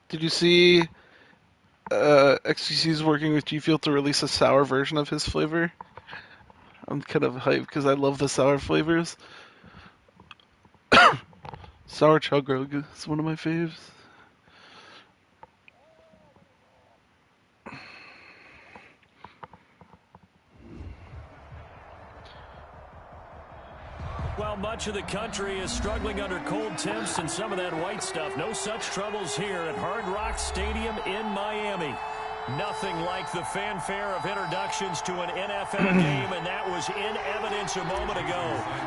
Did you see XQC's working with G Fuel to release a sour version of his flavor? I'm kind of hyped because I love the sour flavors. Sour Chug is one of my faves. Well, much of the country is struggling under cold temps and some of that white stuff. No such troubles here at Hard Rock Stadium in Miami. Nothing like the fanfare of introductions to an NFL game, and that was in evidence a moment ago.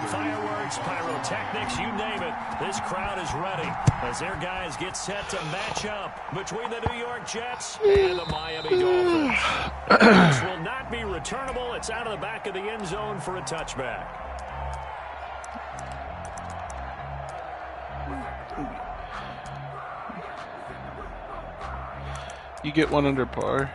Fireworks, pyrotechnics, you name it. This crowd is ready as their guys get set to match up between the New York Jets and the Miami Dolphins. This will not be returnable. It's out of the back of the end zone for a touchback. You get one under par.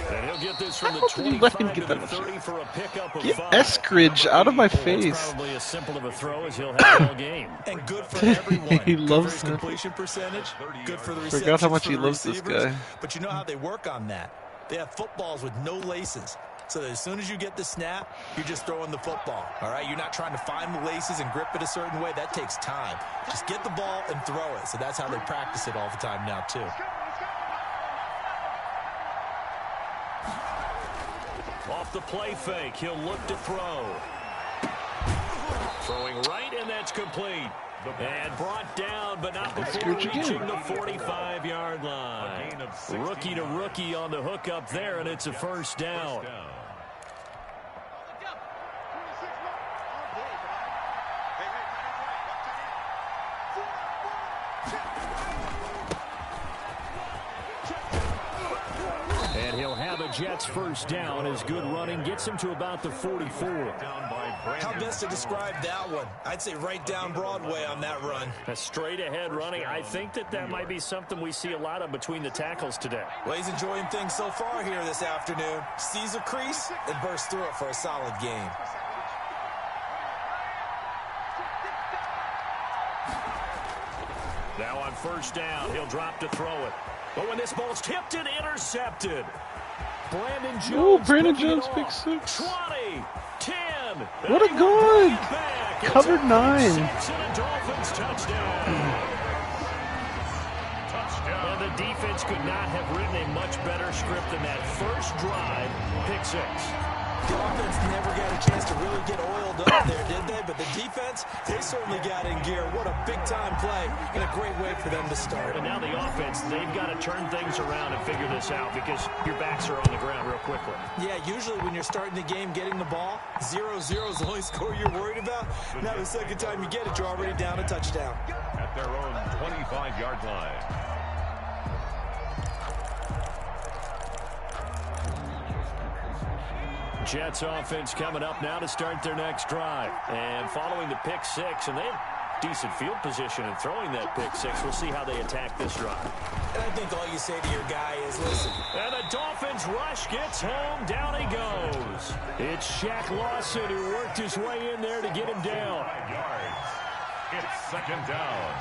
And he'll get this from the How did you let him get that? 30 for a pickup of Get 5. Eskridge out of my It's face. probably as simple of a throw as he'll have all game. And good for everyone. He Good loves for his that. completion percentage. Good for the receptions. Forgot how much for he the loves this receivers. guy. But you know how they work on that. They have footballs with no laces. So that as soon as you get the snap, you're just throwing the football. All right? You're not trying to find the laces and grip it a certain way. That takes time. Just get the ball and throw it. So that's how they practice it all the time now, too. Off the play fake, he'll look to throw. Throwing right, and that's complete. And brought down, but not before reaching the 45-yard line. Rookie to rookie on the hook up there, and it's a first down. And he'll have a Jets first down as good running gets him to about the 44. How best to describe that one? I'd say right down Broadway on that run. A straight ahead running. I think that might be something we see a lot of between the tackles today. Well, he's enjoying things so far here this afternoon. Sees a crease and bursts through it for a solid game. Now on first down, he'll drop to throw it. But when this ball's tipped and intercepted, Brandon Jones. Oh, Brandon Jones, pick 6. 20, 10. What a guard! Covered 9. 6 and a Dolphins touchdown. And the defense could not have written a much better script than that first drive, pick 6. The offense never got a chance to really get oiled up there, did they? But the defense, they certainly got in gear. What a big-time play and a great way for them to start. And now the offense, they've got to turn things around and figure this out because your backs are on the ground real quickly. Yeah, usually when you're starting the game getting the ball, 0-0 is the only score you're worried about. Now the second time you get it, you're already down a touchdown. At their own 25-yard line. Jets offense coming up now to start their next drive. And following the pick six, and they have decent field position in throwing that pick six. We'll see how they attack this drive. And I think all you say to your guy is, listen. And the Dolphins rush gets home. Down he goes. It's Shaq Lawson who worked his way in there to get him down. 5 yards. It's second down.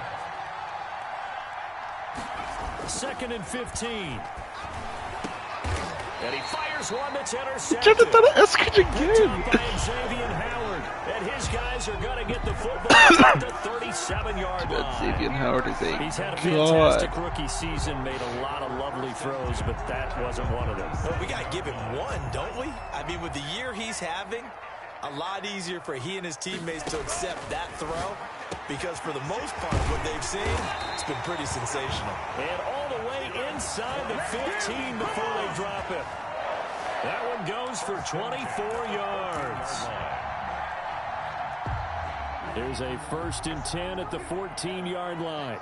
2nd and 15. And he fires one that's intercepted. Jonathan Eskridge again. By Xavier Howard. And his guys are going to get the football at the 37-yard line. Xavier Howard is a He's had a god. fantastic rookie season, made a lot of lovely throws, but that wasn't one of them. Well, we got to give him one, don't we? I mean, with the year he's having, a lot easier for he and his teammates to accept that throw because for the most part, what they've seen, it's been pretty sensational. And all the way inside the 15 before they drop it. That one goes for 24 yards. There's a 1st and 10 at the 14-yard line.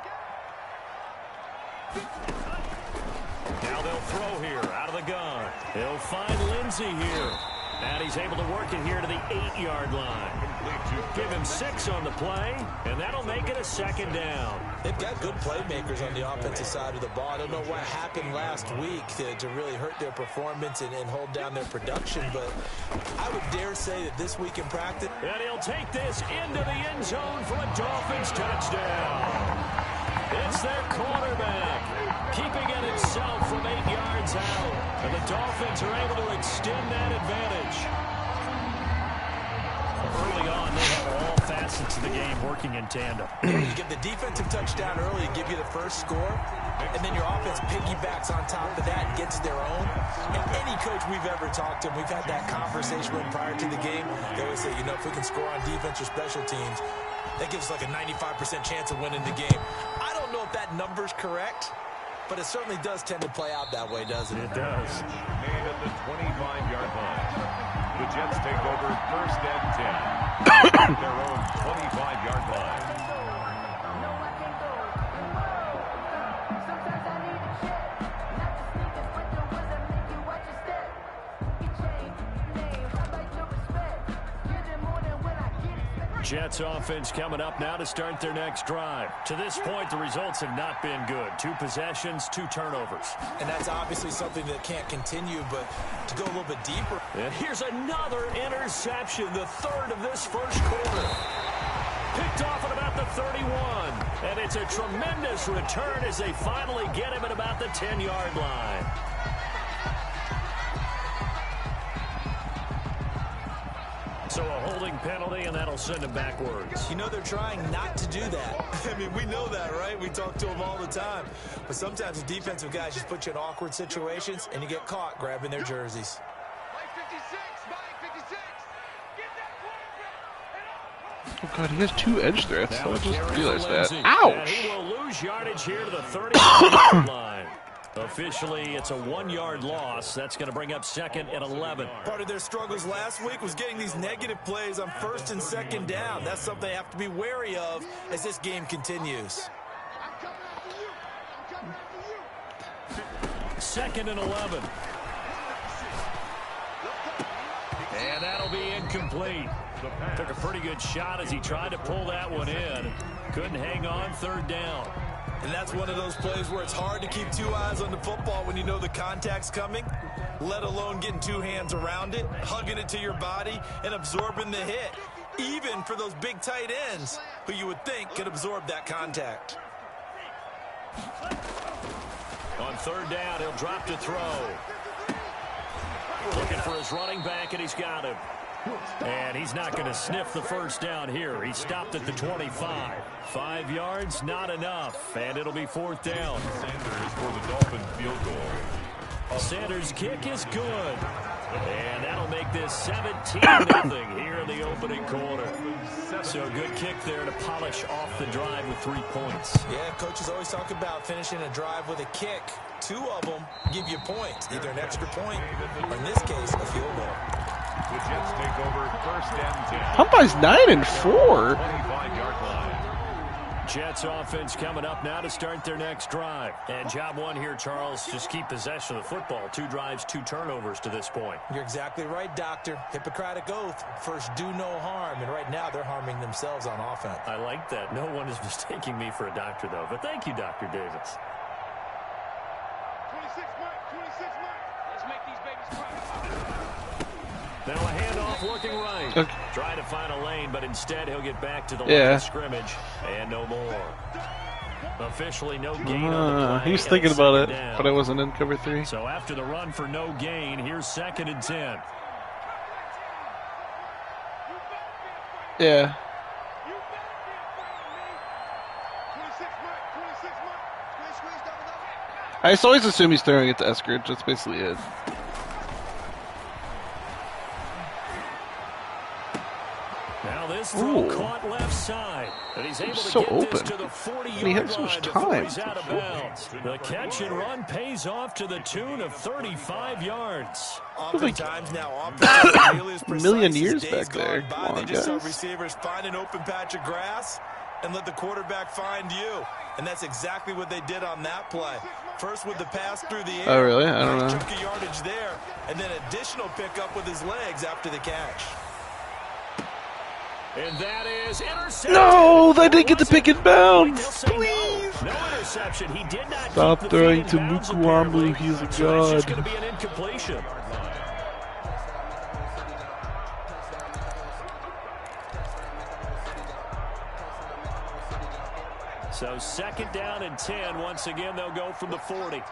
Now they'll throw here out of the gun. They'll find Lindsey here. And he's able to work it here to the 8-yard line. Give him 6 on the play, and that'll make it a 2nd down. They've got good playmakers on the offensive side of the ball. I don't know what happened last week to really hurt their performance and hold down their production, but I would dare say that this week in practice. And he'll take this into the end zone for a Dolphins touchdown. It's their quarterback, keeping it himself from 8 yards out. And the Dolphins are able to extend that advantage. Early on, they have all facets of the game working in tandem. You get the defensive touchdown early, give you the first score, and then your offense piggybacks on top of that and gets their own. And any coach we've ever talked to, we've had that conversation with prior to the game. They always say, you know, if we can score on defense or special teams, that gives us like a 95% chance of winning the game. I don't know if that number's correct, but it certainly does tend to play out that way, doesn't it? It does. Made at the 25-yard line. The Jets take over 1st and 10. At their own 25-yard line. Jets offense coming up now to start their next drive. To this point, the results have not been good. 2 possessions, 2 turnovers. And that's obviously something that can't continue, but to go a little bit deeper. And here's another interception, the 3rd of this first quarter. Picked off at about the 31. And it's a tremendous return as they finally get him at about the 10-yard line. So a holding penalty, and that'll send him backwards. You know, they're trying not to do that. I mean, we know that, right? We talk to them all the time. But sometimes the defensive guys just put you in awkward situations, and you get caught grabbing their jerseys. Oh god, he has 2 edge threats. Now I a just carry realized for that. Lindsey. And Ouch! he will lose yardage here to the 30-yard line. Officially, it's a 1-yard loss. That's going to bring up 2nd and 11. Part of their struggles last week was getting these negative plays on 1st and 2nd down. That's something they have to be wary of as this game continues. 2nd and 11. And that'll be incomplete. Took a pretty good shot as he tried to pull that one in. Couldn't hang on, 3rd down. And that's one of those plays where it's hard to keep 2 eyes on the football when you know the contact's coming, let alone getting 2 hands around it, hugging it to your body, and absorbing the hit, even for those big tight ends who you would think could absorb that contact. On 3rd down, he'll drop to throw. Looking for his running back, and he's got him. And he's not going to sniff the 1st down here. He stopped at the 25. 5 yards, not enough. And it'll be 4th down. Sanders for the Dolphin field goal. Sanders' kick is good. And that'll make this 17-0 here in the opening quarter. So a good kick there to polish off the drive with 3 points. Yeah, coaches always talk about finishing a drive with a kick. 2 of them give you points, either an extra point or, in this case, a field goal. The Jets take over first and 10. Popeye's 9-4. 25-yard line. Jets offense coming up now to start their next drive. And job one here, Charles, just keep possession of the football. 2 drives, 2 turnovers to this point. You're exactly right, Doctor. Hippocratic oath. First, do no harm. And right now, they're harming themselves on offense. I like that. No one is mistaking me for a doctor, though. But thank you, Dr. Davis. 26 Mike. Let's make these babies cry. Now a handoff looking right. Okay. Trying to find a lane, but instead he'll get back to the line of scrimmage. And no more. Officially no gain on the play. He was thinking about it, down. but I wasn't in cover 3. So after the run for no gain, here's 2nd and 10. Yeah. You better be afraid of me. 26 Mike. Squeeze down. I just always assume he's throwing it to Eskridge. That's basically it. Now this throw Ooh. caught left side. And he's able to So get open. this to the 40-yard And he had so much line before time. he's out of bounds. The catch and run pays off to the tune of 35 yards. Oftentimes now, offenses are really as precise million as years days back there. gone by. Come on, They just saw guys. receivers find an open patch of grass and let the quarterback find you. And that's exactly what they did on that play. First with the pass through the air. Oh, really? I don't nice know. chunk of yardage there. And then additional pickup with his legs after the catch. And that is interception. No, they didn't get the pick and bounds. They'll say Please. No interception. He did not Stop keep the throwing feet to in bounds, Mukuamu. apparently. He's a So it's just god. going to be an incompletion. So 2nd down and 10. Once again, they'll go from the 40.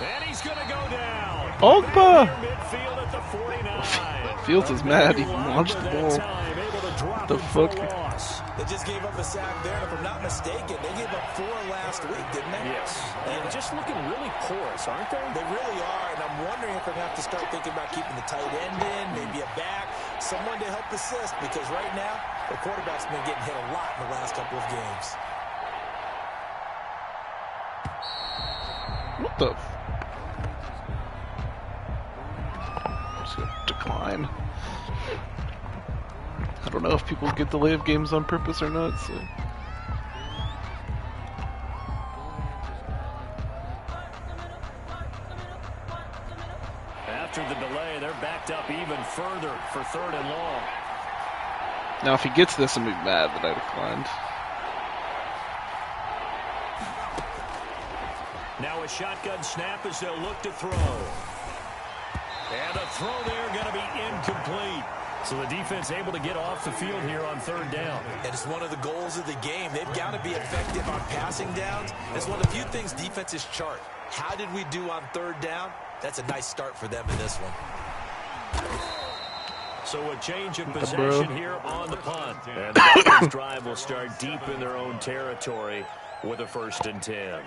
And he's going to go down. Ogba. Midfield at the 49. Fields is mad. He launched the ball. What the fuck? They just gave up a sack there, and if I'm not mistaken, they gave up 4 last week, didn't they? Yes. And just looking really porous, aren't they? They really are, and I'm wondering if they're going to have to start thinking about keeping the tight end in, maybe a back, someone to help assist, because right now, the quarterback's been getting hit a lot in the last couple of games. What the? Just gonna decline. I don't know if people get delay of games on purpose or not. So. After the delay, they're backed up even further for 3rd and long. Now, if he gets this, I'm gonna be mad that I declined. Now a shotgun snap as they'll look to throw. And a throw there going to be incomplete. So the defense able to get off the field here on 3rd down. And it's one of the goals of the game. They've got to be effective on passing downs. It's one of the few things defenses chart. How did we do on 3rd down? That's a nice start for them in this one. So a change of bro. possession here on the punt. And the Dolphins drive will start deep in their own territory with a 1st and 10.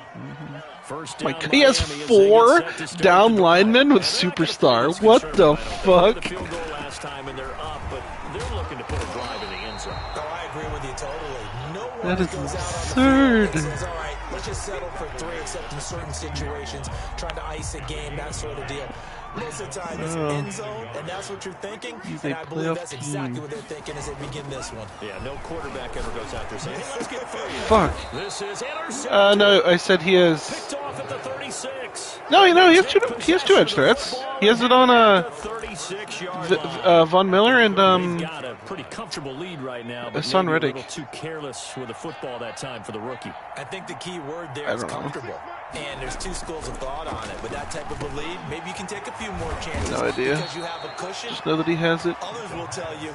First down, He has Miami as they 4 get set to start down the drive. linemen with And they're not gonna superstar. play this What the conservative. They got fuck? the field goal last time and they're up, but they're looking to put a drive in the end zone. Oh, I agree with you totally. No one That is goes out on the absurd. field and says, all right, let's just settle for 3, except in certain situations, trying to ice a game, that sort of deal. Most of the time, it's end zone, and that's what you're thinking. He's And a I believe playoff that's exactly team. what they're thinking as they begin this one. Yeah, no quarterback ever goes out there saying, hey, let's get free. Fuck. This is intercepted. No, I said he has. Picked off at the 36. No, he has 2 edge threats. He has it on 36-yard line. Von Miller and He's got a pretty comfortable lead right now, but Hassan maybe a Reddick. little too careless with the football that time for the rookie. I think the key word there I is don't know. comfortable. And there's 2 schools of thought on it. With that type of a lead, maybe you can take a few more chances. No idea. Because you have a cushion. just know that he has it. Others will tell you,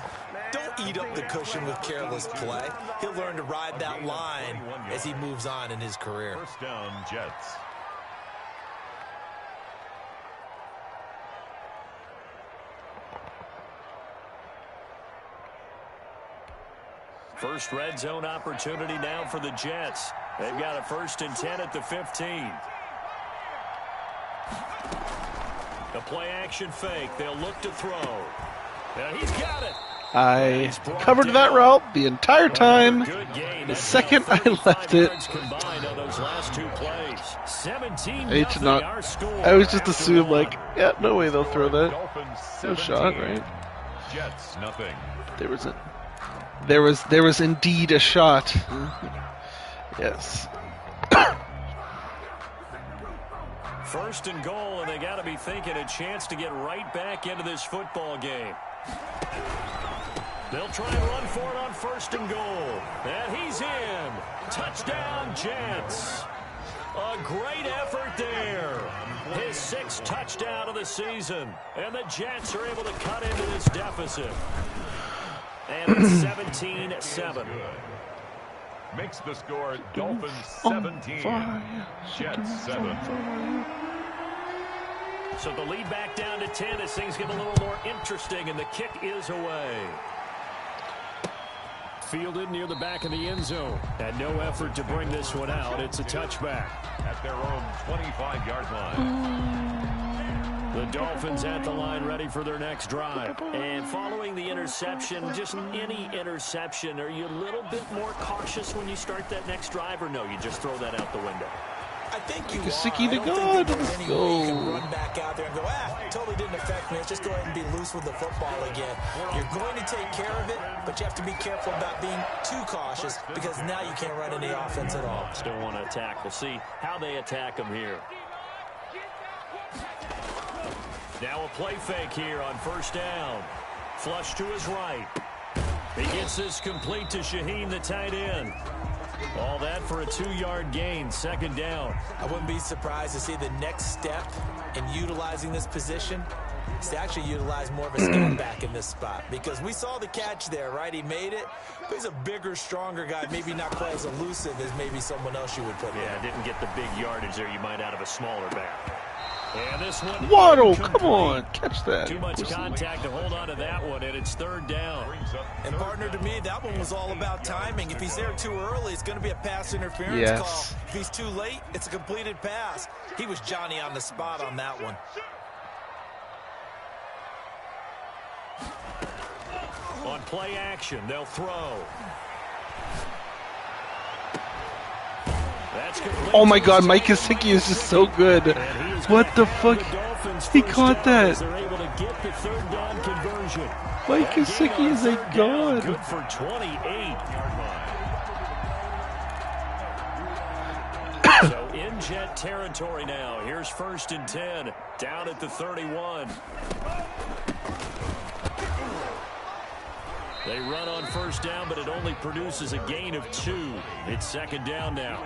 don't eat up the cushion with careless play. He'll learn to ride that line as he moves on in his career. First down, Jets. First red zone opportunity now for the Jets. They've got a 1st and 10 at the 15. The play action fake. They'll look to throw. And he's got it. I covered that route the entire time. The second I left it, I did not. I was just assumed like, yeah, no way they'll throw that. No shot, right? Jets, nothing. There was indeed a shot. Yes. 1st and goal, and they got to be thinking a chance to get right back into this football game. They'll try and run for it on 1st and goal. And he's in. Touchdown, Jets. A great effort there. His 6th touchdown of the season. And the Jets are able to cut into this deficit. And it's 17-7. Makes the score Dolphins 17. Jets 7. So the lead back down to 10 as things get a little more interesting, and the kick is away. Fielded near the back of the end zone. And no effort to bring this one out. It's a touchback. At their own 25-yard line. The Dolphins at the line ready for their next drive. And following the interception, just any interception, are you a little bit more cautious when you start that next drive, or no, you just throw that out the window? I think you Gesicki are. to I don't think God. there's Let's any go. way you can run back out there and go, totally didn't affect me. Let's just go ahead and be loose with the football again. You're going to take care of it, but you have to be careful about being too cautious because now you can't run any offense at all. Still want to attack. We'll see how they attack them here. Now a play fake here on 1st down. Flush to his right. He gets this complete to Shaheen, the tight end. All that for a 2-yard gain, 2nd down. I wouldn't be surprised to see the next step in utilizing this position is to actually utilize more of a scat back in this spot, because we saw the catch there, right? He made it, but he's a bigger, stronger guy, maybe not quite as elusive as maybe someone else you would put Yeah, there. didn't get the big yardage there you might out of a smaller back. And this one, Waddle, come on, catch that. too much contact to hold on to that one, and it's 3rd down. And partner, to me, that one was all about timing. If he's there too early, it's going to be a pass interference call. If he's too late, it's a completed pass. He was Johnny on the spot on that one. On play action, they'll throw. That's complete. Oh my God, Mike Gesicki is just so good. What the fuck? He caught that. They're able to get the 3rd down conversion. Mike Gesicki is a god. Good for 28. So in Jet territory now. Here's 1st and 10. Down at the 31. They run on 1st down, but it only produces a gain of 2. It's 2nd down now.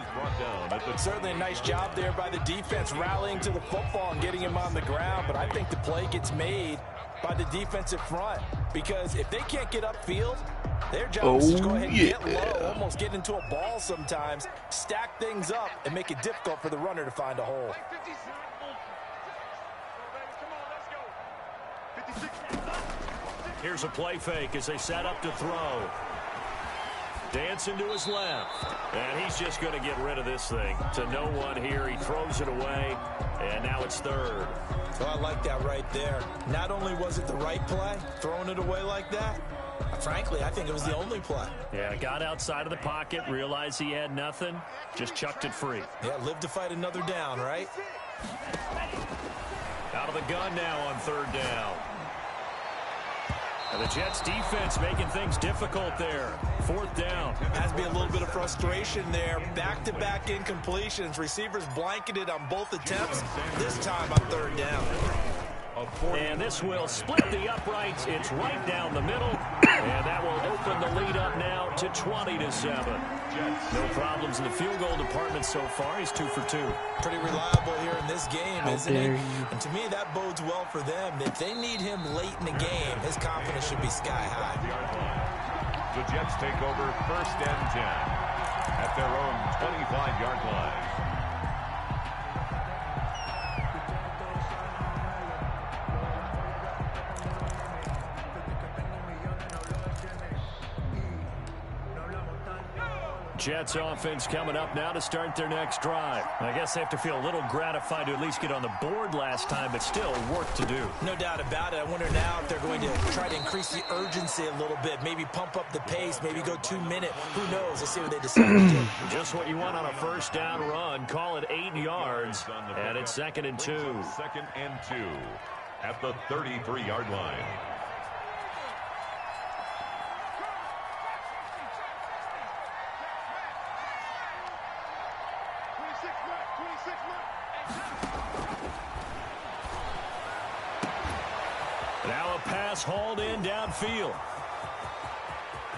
Certainly a nice job there by the defense rallying to the football and getting him on the ground, but I think the play gets made by the defensive front, because if they can't get upfield, their job is to go ahead and get low, almost get into a ball sometimes, stack things up, and make it difficult for the runner to find a hole. Here's a play fake as they set up to throw. Dancing to his left. And he's just going to get rid of this thing. To no one here. He throws it away. And now it's 3rd. Well, I like that right there. Not only was it the right play, throwing it away like that, frankly, I think it was the only play. Yeah, got outside of the pocket, realized he had nothing, just chucked it free. Yeah, live to fight another down, right? Out of the gun now on 3rd down. And the Jets defense making things difficult there. 4th down. Has to be a little bit of frustration there. Back-to-back incompletions. Receivers blanketed on both attempts. This time on 3rd down. And this will split the uprights. It's right down the middle. And that will open the lead up now to 20-7. No problems in the field goal department so far. He's 2 for 2. Pretty reliable here in this game, isn't he? And to me, that bodes well for them. If they need him late in the game, his confidence should be sky high. The Jets take over 1st and 10 at their own 25-yard line. Jets offense coming up now to start their next drive. I guess they have to feel a little gratified to at least get on the board last time, but still work to do. No doubt about it. I wonder now if they're going to try to increase the urgency a little bit, maybe pump up the pace, maybe go 2 minute. Who knows? Let's see what they decide to do. Just what you want on a first down run. Call it 8 yards, and it's 2nd and 2. 2nd and 2 at the 33-yard line. Now a pass hauled in downfield.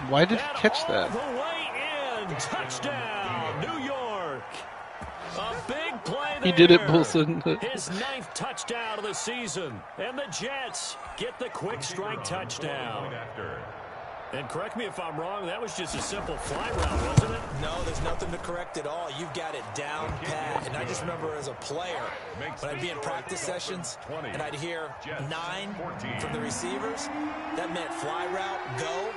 Why did he catch that? The way in. Touchdown, New York. A big play there. He did it, Bolson. His 9th touchdown of the season. And the Jets get the quick strike touchdown. And correct me if I'm wrong, that was just a simple fly route, wasn't it? No, there's nothing to correct at all. You've got it down pat. And I just remember as a player, when I'd be in practice sessions, and I'd hear 9 from the receivers, that meant fly route, go,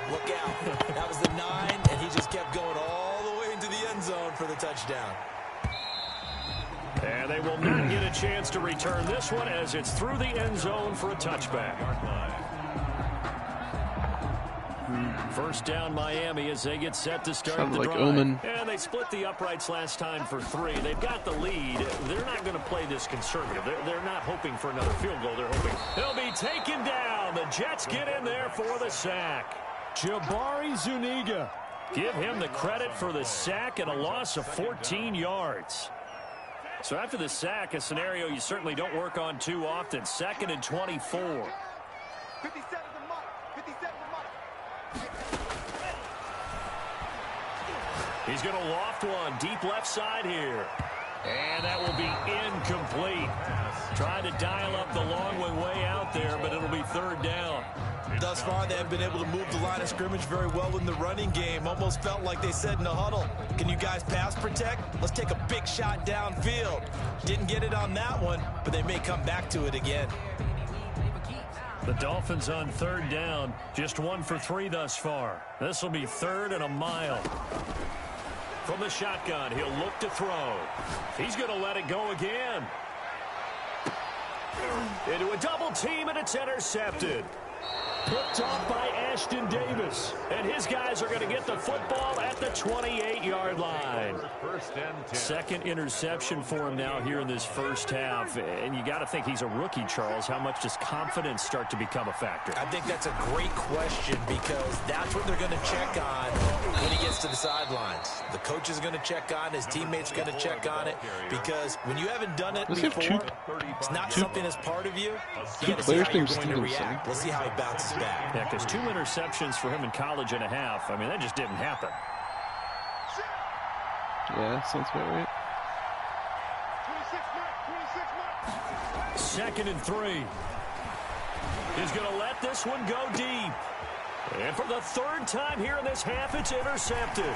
look out. That was the 9, and he just kept going all the way into the end zone for the touchdown. And they will not get a chance to return this one as it's through the end zone for a touchback. First down Miami as they get set to start Sounds the like drive. Omen. And they split the uprights last time for 3. They've got the lead. They're not going to play this conservative. They're not hoping for another field goal. They're hoping they'll be taken down. The Jets get in there for the sack. Jabari Zuniga. Give him the credit for the sack and a loss of 14 yards. So after the sack, a scenario you certainly don't work on too often. 2nd and 24. 57 the mark. 57 the mark. He's going to loft one deep left side here. And that will be incomplete. Trying to dial up the long way out there, but it'll be 3rd down. Thus far, they have been able to move the line of scrimmage very well in the running game. Almost felt like they said in the huddle, can you guys pass protect? Let's take a big shot downfield. Didn't get it on that one, but they may come back to it again. The Dolphins on 3rd down. Just 1 for 3 thus far. This will be 3rd and a mile. From the shotgun, he'll look to throw. He's going to let it go again. Into a double team, and it's intercepted. Picked off by Ashton Davis. And his guys are going to get the football at the 28-yard line. 2nd interception for him now here in this first half. And you got to think he's a rookie, Charles. How much does confidence start to become a factor? I think that's a great question because that's what they're going to check on when he gets to the sidelines. The coach is going to check on, his teammates are going to check on it because when you haven't done it before, it's not something that's part of you. You got to see how you're going to react. Let's see how he bounces back. Yeah, because 2 interceptions for him in college and a half. I mean, that just didn't happen. Yeah, sounds about right. 2nd and 3. He's going to let this one go deep. And for the 3rd time here in this half, it's intercepted.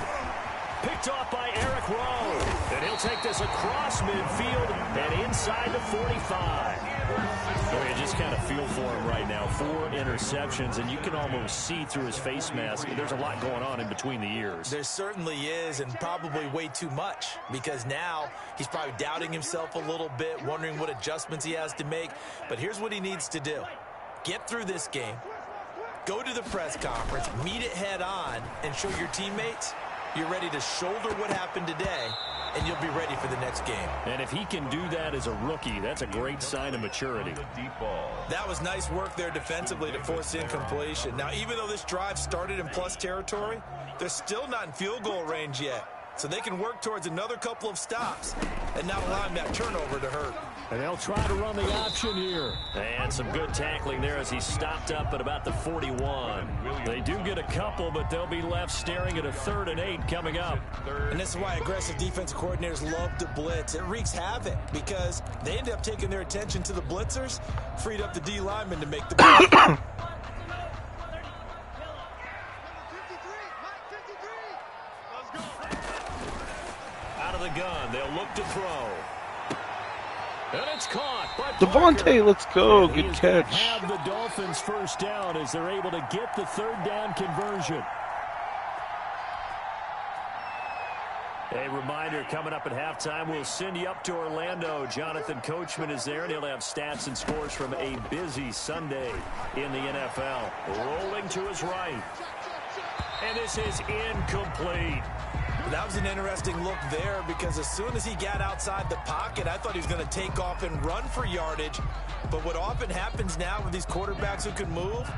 Picked off by Eric Rowe. And he'll take this across midfield and inside the 45. So you just kind of feel for him right now. 4 interceptions, and you can almost see through his face mask. There's a lot going on in between the ears. There certainly is, and probably way too much, because now he's probably doubting himself a little bit, wondering what adjustments he has to make. But here's what he needs to do. Get through this game, go to the press conference, meet it head on, and show your teammates you're ready to shoulder what happened today, and you'll be ready for the next game. And if he can do that as a rookie, that's a great sign of maturity. That was nice work there defensively to force incompletion. Now, even though this drive started in plus territory, they're still not in field goal range yet. So they can work towards another couple of stops and not allowing that turnover to hurt. And they'll try to run the option here. And some good tackling there as he stopped up at about the 41. They do get a couple, but they'll be left staring at a 3rd and 8 coming up. And this is why aggressive defensive coordinators love to blitz. It wreaks havoc because they end up taking their attention to the blitzers, freed up the D linemen to make the play. Out of the gun, they'll look to throw. And it's caught by Devontae, let's go. And Good catch. Have the Dolphins first down as they're able to get the 3rd down conversion. A reminder, coming up at halftime, we'll send you up to Orlando. Jonathan Coachman is there, and he'll have stats and scores from a busy Sunday in the NFL. Rolling to his right. And this is incomplete. That was an interesting look there because as soon as he got outside the pocket, I thought he was going to take off and run for yardage. But what often happens now with these quarterbacks who can move,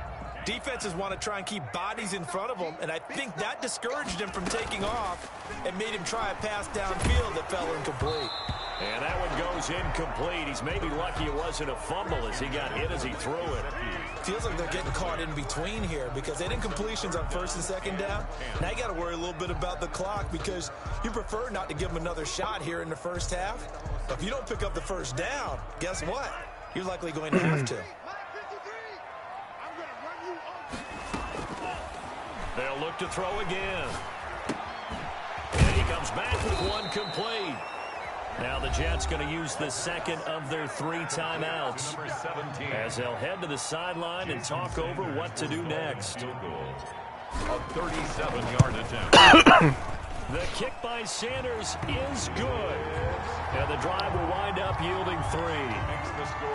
defenses want to try and keep bodies in front of them, and I think that discouraged him from taking off and made him try a pass downfield that fell incomplete. And that one goes incomplete. He's maybe lucky it wasn't a fumble as he got hit as he threw it. Feels like they're getting caught in between here because they had incompletions on first and second down. Now you got to worry a little bit about the clock because you prefer not to give them another shot here in the first half. But if you don't pick up the first down, guess what? You're likely going to have to. They'll look to throw again. And he comes back with one complete. Now the Jets going to use the second of their 3 timeouts as they'll head to the sideline and talk over what to do next. A 37-yard attempt. The kick by Sanders is good. And the drive will wind up yielding 3.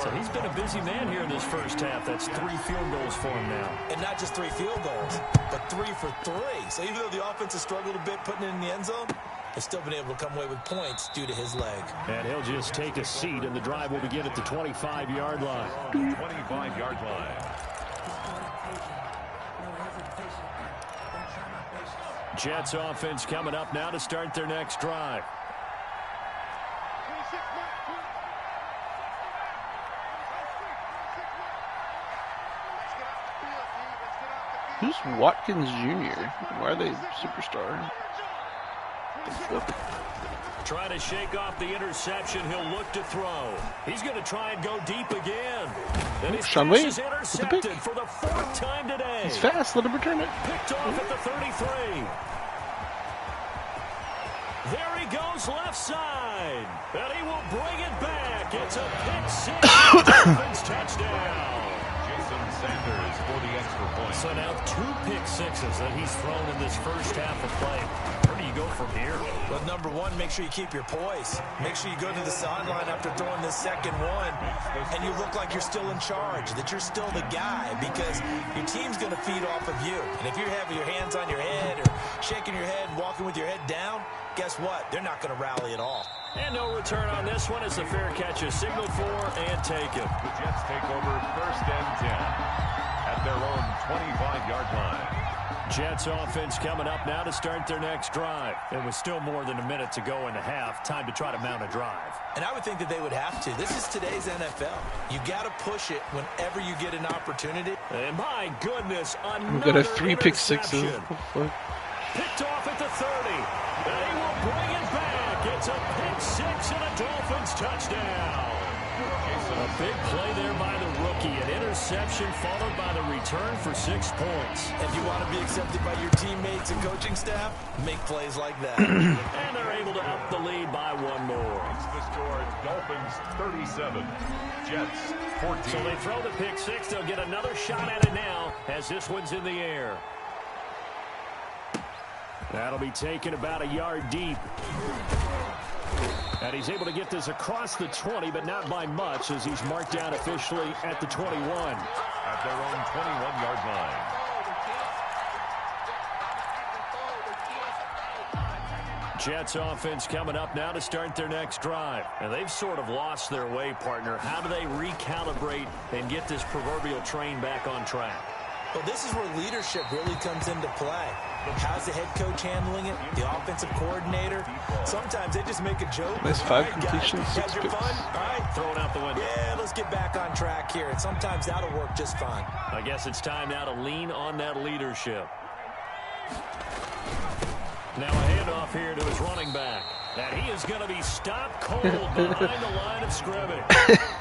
So he's been a busy man here in this first half. That's 3 field goals for him now. And not just 3 field goals, but 3 for 3. So even though the offense has struggled a bit putting it in the end zone, they've still been able to come away with points due to his leg. And he'll just take a seat, and the drive will begin at the 25-yard line. 25-yard line. Jets offense coming up now to start their next drive. Who's Watkins Jr.? Why are they superstar? Trying to shake off the interception. He'll look to throw. He's going to try and go deep again. And his Sean pass Wade is intercepted for the 4th time today. He's fast. Let him return it. Picked off at the 33. There he goes left side. And he will bring it back. It's a pick 6. Dolphins touchdown. Jason Sanders for the extra point. So now 2 pick sixes that he's thrown in this first half of play. Where do you go from here? Well, number one, make sure you keep your poise. Make sure you go to the sideline after throwing this second one, and you look like you're still in charge, that you're still the guy, because your team's going to feed off of you. And if you're having your hands on your head or shaking your head and walking with your head down, guess what? They're not going to rally at all. And no return on this one as the fair catch is signaled for and taken. The Jets take over first and 10 at their own 25-yard line. Jets offense coming up now to start their next drive. And with still more than a minute to go in the half, time to try to mount a drive. And I would think that they would have to. This is today's NFL. You got to push it whenever you get an opportunity. And my goodness, We've got a 3 pick sixes. Picked off at the 30. And he will bring it back. It's a pick 6 and a Dolphins touchdown. A big play there by the rookie. An interception followed by the return for 6 points. If you want to be accepted by your teammates and coaching staff, make plays like that. And they're able to up the lead by 1 more. It's the score. Dolphins 37, Jets 14. So they throw the pick 6. They'll get another shot at it now as this one's in the air. That'll be taken about a yard deep. And he's able to get this across the 20, but not by much as he's marked down officially at the 21. At their own 21-yard line. Jets offense coming up now to start their next drive. And they've sort of lost their way, partner. How do they recalibrate and get this proverbial train back on track? Well, this is where leadership really comes into play. How's the head coach handling it? The offensive coordinator? Sometimes they just make a joke. Nice 5 completions, 6 Had your picks. fun? All right. Throw it out the window. Yeah, let's get back on track here. And sometimes that'll work just fine. I guess it's time now to lean on that leadership. Now a handoff here to his running back. And he is going to be stopped cold behind the line of scrimmage.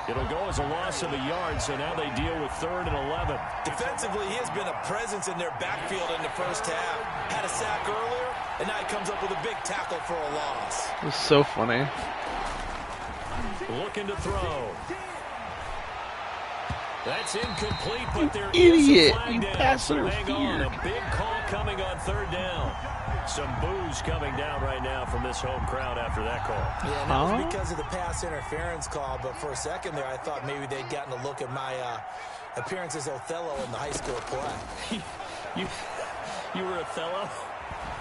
It'll go as a loss of a yard, so now they deal with 3rd and 11. Defensively, he has been a presence in their backfield in the first half. Had a sack earlier, and now he comes up with a big tackle for a loss. It was so funny. Looking to throw. That's incomplete, but there Idiot, is a flag you down. pass So hang on, interfered. a big call coming on third down. Some boos coming down right now from this home crowd after that call. Yeah, and that was because of the pass interference call, but for a second there I thought maybe they'd gotten a look at my appearance as Othello in the high school play. You were Othello?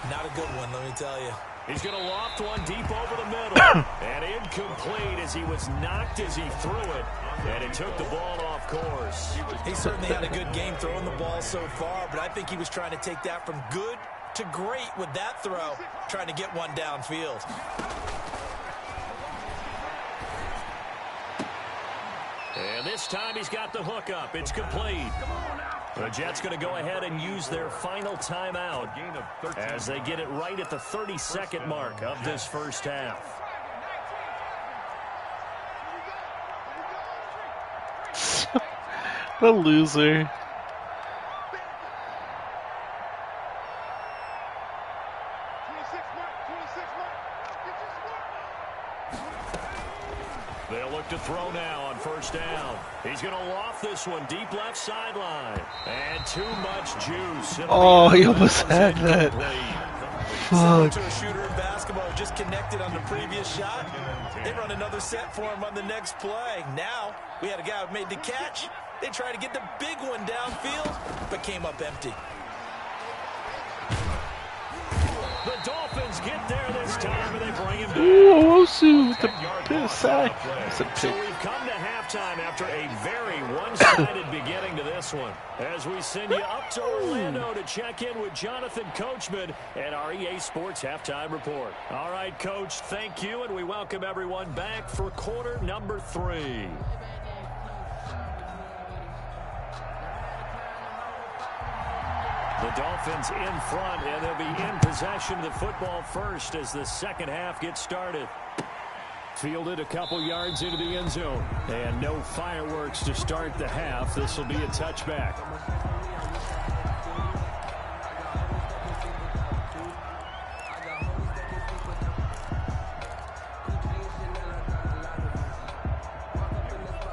Not a good one, let me tell you. He's going to loft one deep over the middle. And incomplete as he was knocked as he threw it. And it took the ball off course. He certainly had a good game throwing the ball so far, but I think he was trying to take that from good to great with that throw, trying to get one downfield. And this time he's got the hook up. It's complete. The Jets going to go ahead and use their final timeout as they get it right at the 32nd mark of this first half. The loser. They'll look to throw now on first down. He's going to loft this one deep left sideline. And too much juice. Oh, he almost had that. Similar Fuck. to a shooter in basketball, just connected on the previous shot. They run another set for him on the next play. Now, we had a guy who made the catch. They tried to get the big one downfield, but came up empty. The Dolphins get there this time, and they bring him down. Ooh, Osu with the sack. It's a So pick. we've come to halftime after a very one-sided beginning to this one. As we send you up to Orlando to check in with Jonathan Coachman at our EA Sports Halftime Report. All right, Coach, thank you, and we welcome everyone back for quarter number 3. The Dolphins in front, and they'll be in possession of the football first as the second half gets started. Fielded a couple yards into the end zone. And no fireworks to start the half. This will be a touchback.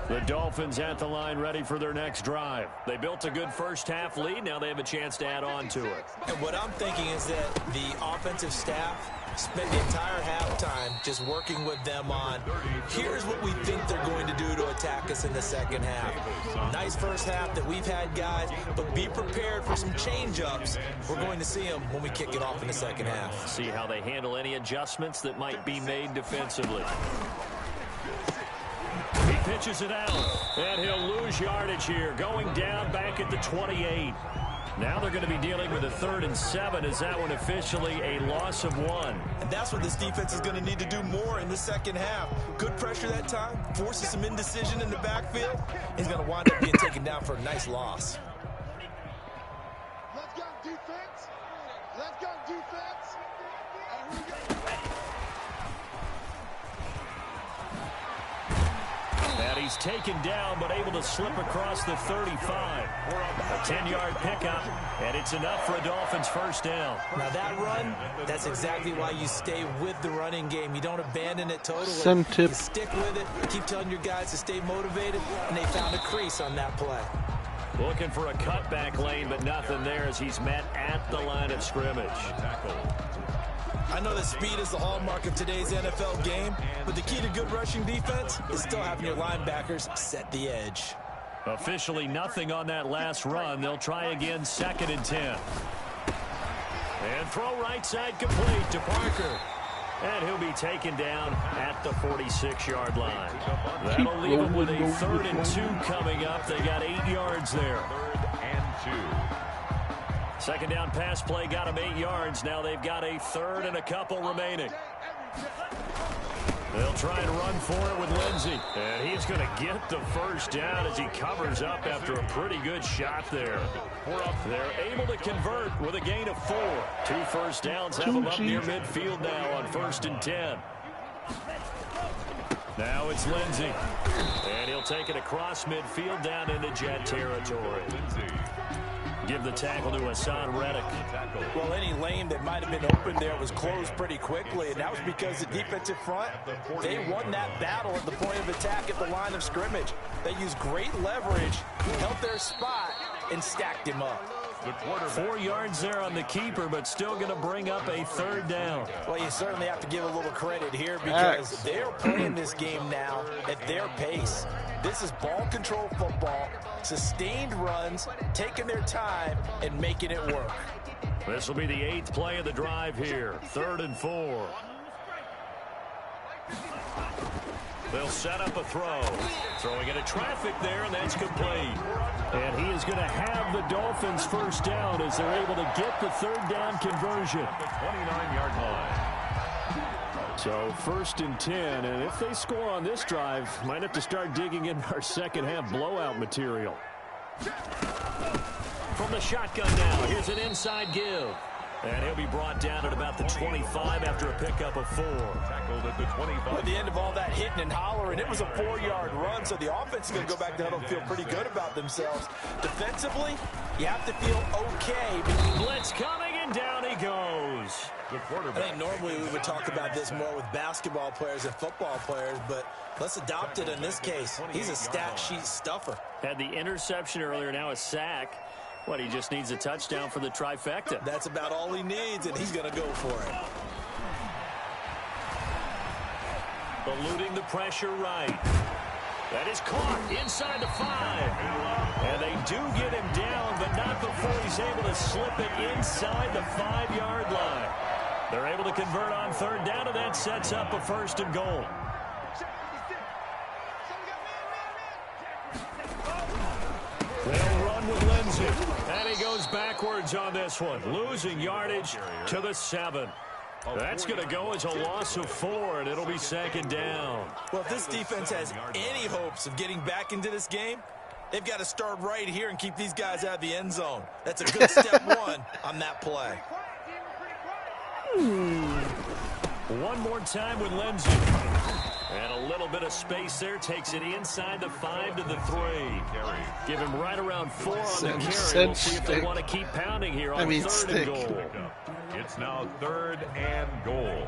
The Dolphins at the line ready for their next drive. They built a good first half lead. Now they have a chance to add on to it. And what I'm thinking is that the offensive staff spent the entire halftime just working with them on, here's what we think they're going to do to attack us in the second half. Nice first half that we've had, guys, but be prepared for some change-ups. We're going to see them when we kick it off in the second half. See how they handle any adjustments that might be made defensively. He pitches it out, and he'll lose yardage here, going down back at the 28. Now they're going to be dealing with a 3rd and 7 as that one officially a loss of 1. And that's what this defense is going to need to do more in the second half. Good pressure that time, forces some indecision in the backfield. He's going to wind up being taken down for a nice loss. Let's go defense. Let's go defense. And here we go. And he's taken down, but able to slip across the 35. A 10-yard pickup, and it's enough for a Dolphins first down. Now that run, that's exactly why you stay with the running game. You don't abandon it totally. Send tip. You stick with it. Keep telling your guys to stay motivated, and they found a crease on that play. Looking for a cutback lane, but nothing there as he's met at the line of scrimmage. I know that speed is the hallmark of today's NFL game, but the key to good rushing defense is still having your linebackers set the edge. Officially nothing on that last run. They'll try again, 2nd and 10. And throw right side complete to Parker. And he'll be taken down at the 46-yard line. That'll leave him with a 3rd and 2 coming up. They got 8 yards there. 3rd and 2. Second down pass play got him 8 yards. Now they've got a 3rd and a couple remaining. They'll try and run for it with Lindsey. And he's going to get the first down as he covers up after a pretty good shot there. They're able to convert with a gain of 4. 2 first downs have them up near midfield now on 1st and 10. Now it's Lindsey. And he'll take it across midfield down into Jet territory. give the tackle to Hassan Reddick. Well, any lane that might have been open there was closed pretty quickly, and that was because the defensive front, they won that battle at the point of attack at the line of scrimmage. They used great leverage, held their spot, and stacked him up. 4 yards there on the keeper, but still going to bring up a 3rd down. Well, you certainly have to give a little credit here because they're playing this game now at their pace. This is ball control football, sustained runs, taking their time, and making it work. This will be the 8th play of the drive here. 3rd and 4. They'll set up a throw. Throwing into traffic there, and that's complete. And he is going to have the Dolphins first down as they're able to get the 3rd down conversion. The 29-yard line. So 1st and 10, and if they score on this drive, might have to start digging in our second half blowout material. From the shotgun now, here's an inside give. And he'll be brought down at about the 25 after a pickup of 4. Tackled at the 25. At the end of all that hitting and hollering, it was a 4-yard run, so the offense is going to go back to huddle and feel pretty good about themselves. Defensively, you have to feel okay. Blitz coming, and down he goes. The I quarterback. think normally we would talk about this more with basketball players and football players, but let's adopt it in this case. He's a stat sheet stuffer. Had the interception earlier, now a sack. What, he just needs a touchdown for the trifecta. That's about all he needs, and he's going to go for it. Eluding the pressure right. That is caught inside the 5. And they do get him down, but not before he's able to slip it inside the 5-yard line. They're able to convert on 3rd down, and that sets up a 1st and goal. They'll run with Lindsey. And he goes backwards on this one, losing yardage to the 7. That's going to go as a loss of 4, and it'll be 2nd down. Well, if this defense has any hopes of getting back into this game, they've got to start right here and keep these guys out of the end zone. That's a good step 1 on that play. One more time with Lindsey. And a little bit of space there. Takes it inside the 5 to the 3. Give him right around 4 on the carry. We'll see if they want to keep pounding here on 3rd and goal. It's now 3rd and goal.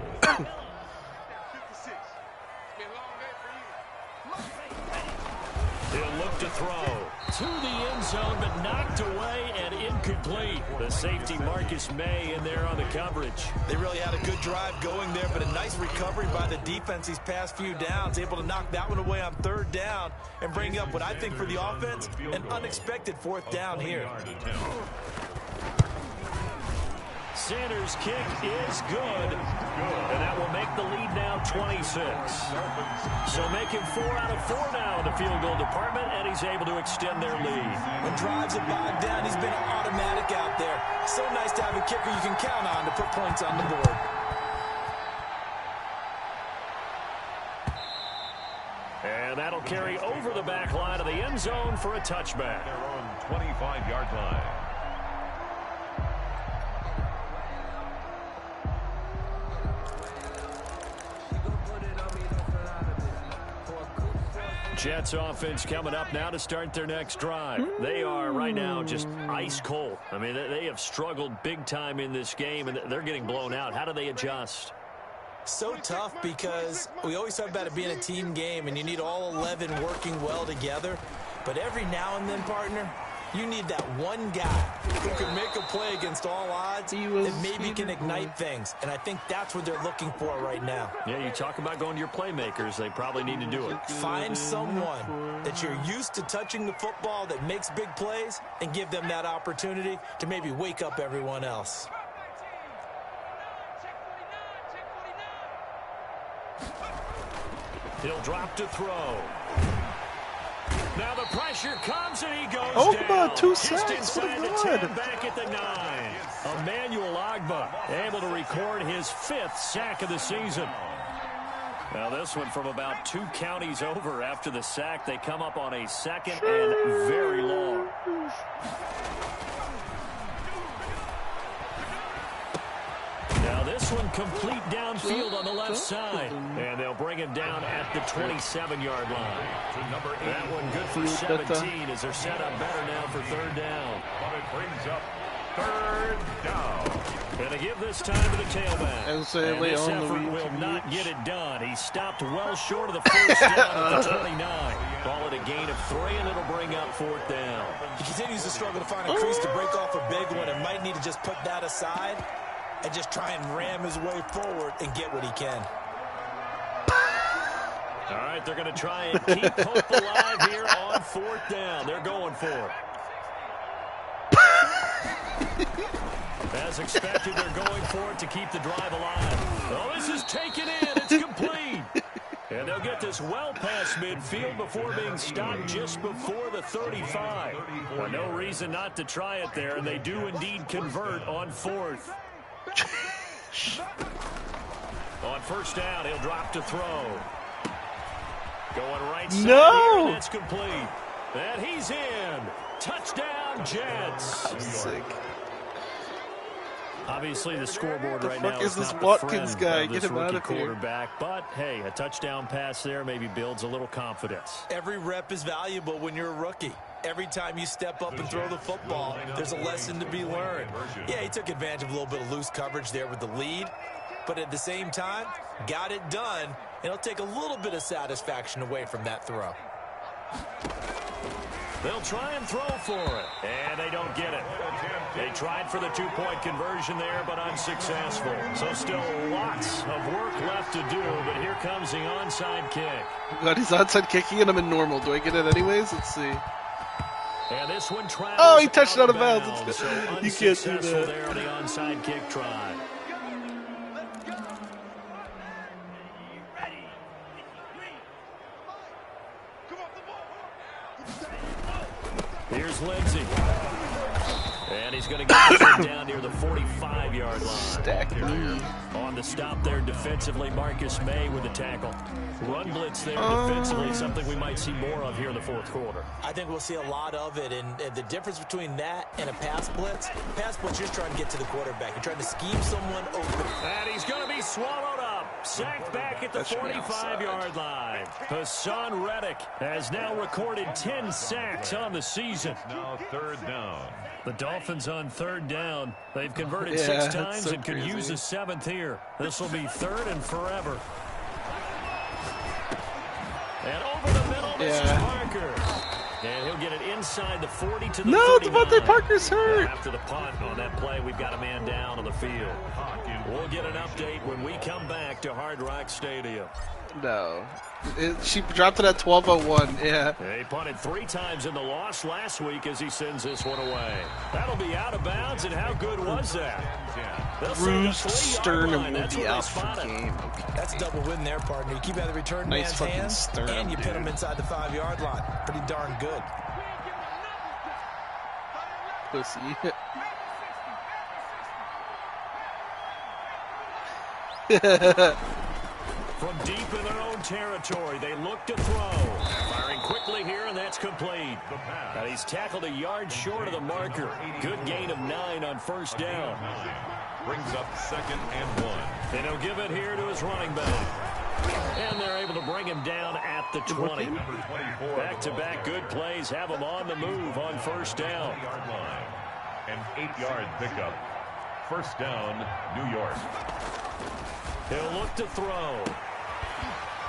He'll look to throw to the end zone, but knocked away and incomplete. The safety Marcus May in there on the coverage. They really had a good drive going there, but a nice recovery by the defense these past few downs, able to knock that one away on 3rd down and bring up what I think for the offense, an unexpected 4th down here. Sanders' kick is good, and that will make the lead now 26. So making 4 out of 4 now in the field goal department, and he's able to extend their lead. When drives are bogged down, he's been automatic out there. So nice to have a kicker you can count on to put points on the board. And that'll carry over the back line of the end zone for a touchback. Their own 25-yard line. Jets offense coming up now to start their next drive. They are right now just ice cold. I mean, they have struggled big time in this game, and they're getting blown out. How do they adjust? So tough because we always talk about it being a team game, and you need all 11 working well together. But every now and then, partner, you need that one guy who can make a play against all odds that maybe can ignite things. And I think that's what they're looking for right now. Yeah, you talk about going to your playmakers. They probably need to do it. Find someone that you're used to touching the football that makes big plays and give them that opportunity to maybe wake up everyone else. He'll drop to throw. Now the pressure comes and he goes Oh, down. come on, 2 Just sacks. inside What a the 10, god. back at the 9. Emmanuel Agba able to record his 5th sack of the season. Now this one from about 2 counties over after the sack. They come up on a 2nd and very long. Now this this one complete downfield on the left side. And they'll bring him down at the 27-yard line. To number 8. That one good for 17 as they're set up better now for third down. But it brings up third down. Gonna give this time to the tailback. And say And lay this on the effort reach. will not get it done. He stopped well short of the first down at the 29. Call it a gain of 3, and it'll bring up fourth down. He continues to struggle to find a crease to break off a big one and might need to just put that aside and just try and ram his way forward and get what he can. All right, they're going to try and keep hope alive here on fourth down. They're going for it. As expected, they're going for it to keep the drive alive. Oh, this is taken in. It's complete. And they'll get this well past midfield before being stopped just before the 35. Well, no reason not to try it there, and they do indeed convert on fourth. On first down, he'll drop to throw. Going right side No! here, and it's complete. And he's in. Touchdown, Jets. I'm sick. Obviously, the scoreboard The right fuck now is is this not the Watkins friend guy? of this Get him rookie out of here. quarterback. But, hey, a touchdown pass there maybe builds a little confidence. Every rep is valuable when you're a rookie. Every time you step up and throw the football, there's a lesson to be learned. Yeah, he took advantage of a little bit of loose coverage there with the lead, but at the same time, got it done, and it'll take a little bit of satisfaction away from that throw. They'll try and throw for it, and they don't get it. They tried for the two-point conversion there, but unsuccessful. So still lots of work left to do, but here comes the onside kick. God, he's onside kicking and I'm in normal. Do I get it anyways? Let's see. And this one travels Oh, he touched it out of bounds. It's so good. You can't do unsuccessful that. there on the onside kick try. Here's Lindsey. And he's going to get this one down near the 45-yard line. Stack me. On the stop there defensively, Marcus May with the tackle. Run blitz there defensively, something we might see more of here in the fourth quarter. I think we'll see a lot of it, and the difference between that and a pass blitz, you're just trying to get to the quarterback. You're trying to scheme someone open. And he's going to be swallowed up. Sacked back at the 45-yard line. Hassan Reddick has now recorded 10 sacks on the season. Now third down. The Dolphins on third down. They've converted Yeah, 6 that's times so and could crazy. use a 7th here. This will be third and forever. And over the middle, this is Parker. And he'll get it inside the 40 to the No, 39. Devontae Parker's hurt. After the punt on that play, we've got a man down on the field. We'll get an update when we come back to Hard Rock Stadium. No. She dropped it at 12:01. Yeah. He punted 3 times in the loss last week as he sends this one away. That'll be out of bounds, and how good was that? They'll say the Bruised 3-yard line. sternum will That's be where they out for spot it. game. That's a double win there, partner. You keep out of the return Nice man's fucking hands, sternum, and you pin dude. him inside the 5-yard line. Pretty darn good. Pussy. From deep in their own territory, they look to throw. Firing quickly here, and that's complete. And he's tackled a yard short of the marker. Good gain of 9 on first down. Brings up 2nd and 1. And he'll give it here to his running back. And they're able to bring him down at the 20. Number 24. Back-to-back good plays have him on the move on first down. Yard line. An 8-yard pickup. First down, New York. He'll look to throw.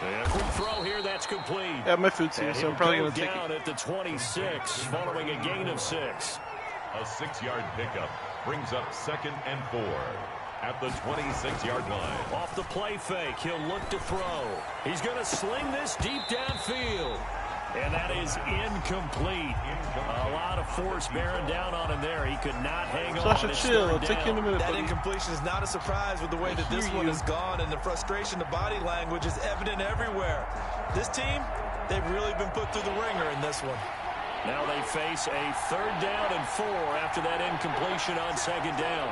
And a quick throw here, that's complete. Yeah, my food's here, And so he'll I'm probably go going to take down it. at the 26, following a gain of 6. A 6-yard pickup. Brings up 2nd and 4. At the 26-yard line. Off the play fake, he'll look to throw. He's going to sling this deep downfield. And that is incomplete. A lot of force bearing down on him there. He could not hang on. Sasha, It's chill. I'll third take you in a down. minute, That buddy. incompletion is not a surprise with the way that this hear one you. has gone, and the frustration, the body language is evident everywhere. This team, they've really been put through the ringer in this one. Now they face a 3rd down and 4 after that incompletion on 2nd down.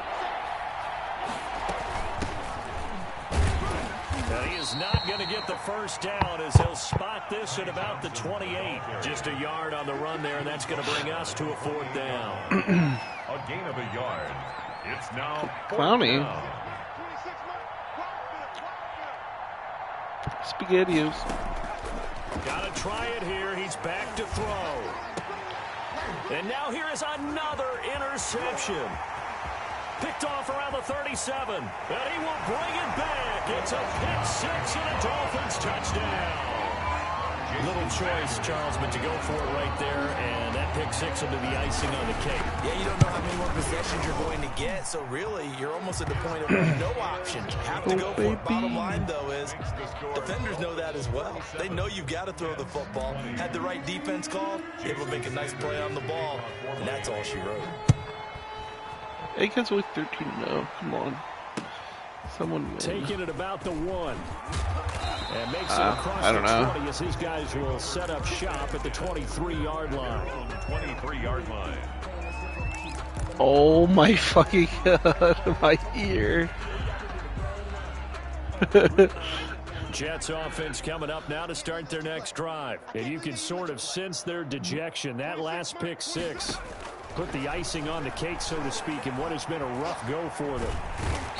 And he is not going to get the first down as he'll spot this at about the 28. Just a yard on the run there, and that's going to bring us to a 4th down. A gain of a yard. It's now 4th Clowney. down. 26 man, SpaghettiOs. Gotta try it here. He's back to throw. And now here is another interception. Picked off around the 37. And he will bring it back. It's a pick six and a Dolphins touchdown. Little choice, Charles, but to go for it right there, and that pick six will be the icing on the cake. Yeah, you don't know how many more possessions you're going to get, so really, you're almost at the point of no option. Have to go for it. Bottom line, though, is defenders know that as well. They know you've got to throw the football. Had the right defense called, able to make a nice play on the ball, and that's all she wrote. Egghead's week 13 now. Come on. Someone win. Taking it about the 1. And makes it across I don't the know. 20 as these guys will set up shop at the 23-yard line. 23-yard line. Oh my fucking god, my ear. Jets offense coming up now to start their next drive. And you can sort of sense their dejection. That last pick six put the icing on the cake, so to speak, in what has been a rough go for them.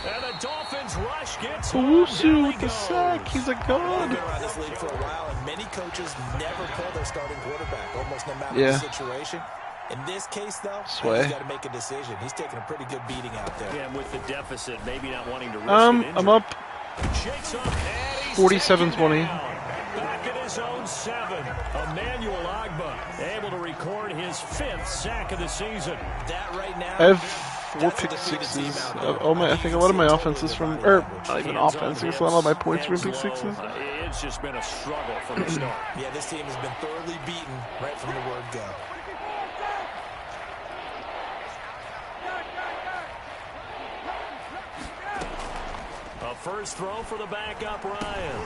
And the Dolphins rush gets home. Owusu with the sack. He's a I've god. been around this league for a while, and many coaches never pull their starting quarterback, almost no matter Yeah. the situation. In this case, though, Sway. he's got to make a decision. He's taking a pretty good beating out there. Yeah, and with the deficit, maybe not wanting to risk I'm an injury. up Shakes up, and he's 47-20. taken down. Back at his own 7. Emmanuel Agba able to record his 5th sack of the season. That right now, I have 4 pick sixes. I think a lot of my offense is from, or not even offense. I guess a lot of my points from pick sixes. It's just been a struggle from the start. yeah, this team has been thoroughly beaten right from the word go. A first throw for the backup, Ryan.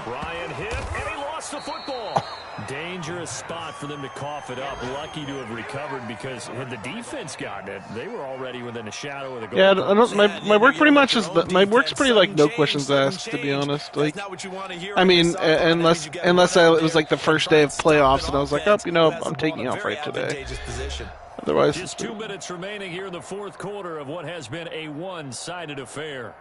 Ryan hit, and he lost the football. Dangerous spot for them to cough it up. Lucky to have recovered, because had the defense gotten it, they were already within a shadow of the goal. Yeah, I don't. My work pretty much is my work's pretty like no questions asked, to be honest. Like, I mean, unless it was like the first day of playoffs and I was like, oh, you know, I'm taking off right today. Otherwise, Just 2 minutes remaining here in the fourth quarter of what has been a one-sided affair.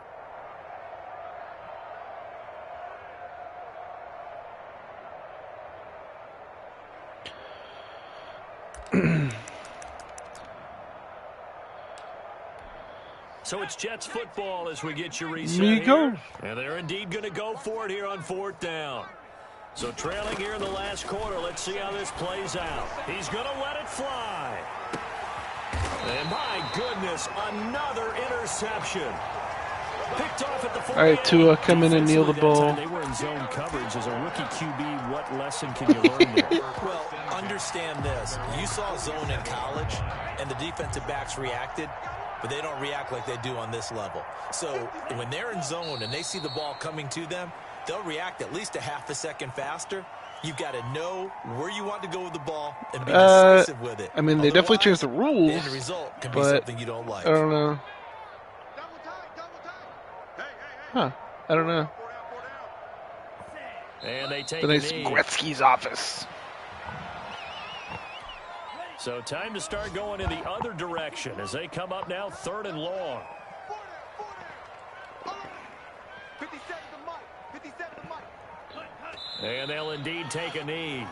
So it's Jets football as we get your reset Me go. here. And they're indeed going to go for it here on 4th down. So trailing here in the last quarter, let's see how this plays out. He's going to let it fly. And my goodness, another interception. Picked off at the 48. all right, Tua, come in and kneel the ball. They were in zone coverage. As a rookie QB, what lesson can you learn there? Well, understand this. You saw zone in college, and the defensive backs reacted, but they don't react like they do on this level. So when they're in zone and they see the ball coming to them, they'll react at least a half a second faster. You've got to know where you want to go with the ball and be decisive with it. I mean, they definitely changed the rules, The end result can be but something you don't like. I don't know. Double tight, double tight. Hey, hey, hey. Huh? I don't know. 4 down, 4 down. And they take The nice a knee. Gretzky's office. So time to start going in the other direction as they come up now 3rd and long. 57 to Mike. 57 to Mike. And they'll indeed take a knee.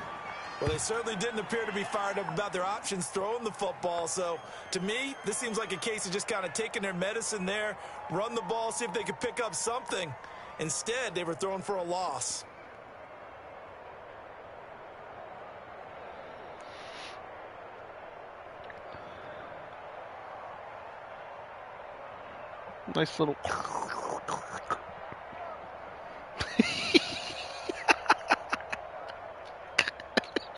Well, they certainly didn't appear to be fired up about their options throwing the football. So, to me, this seems like a case of just kind of taking their medicine there, run the ball, see if they could pick up something. Instead, they were throwing for a loss. Nice little.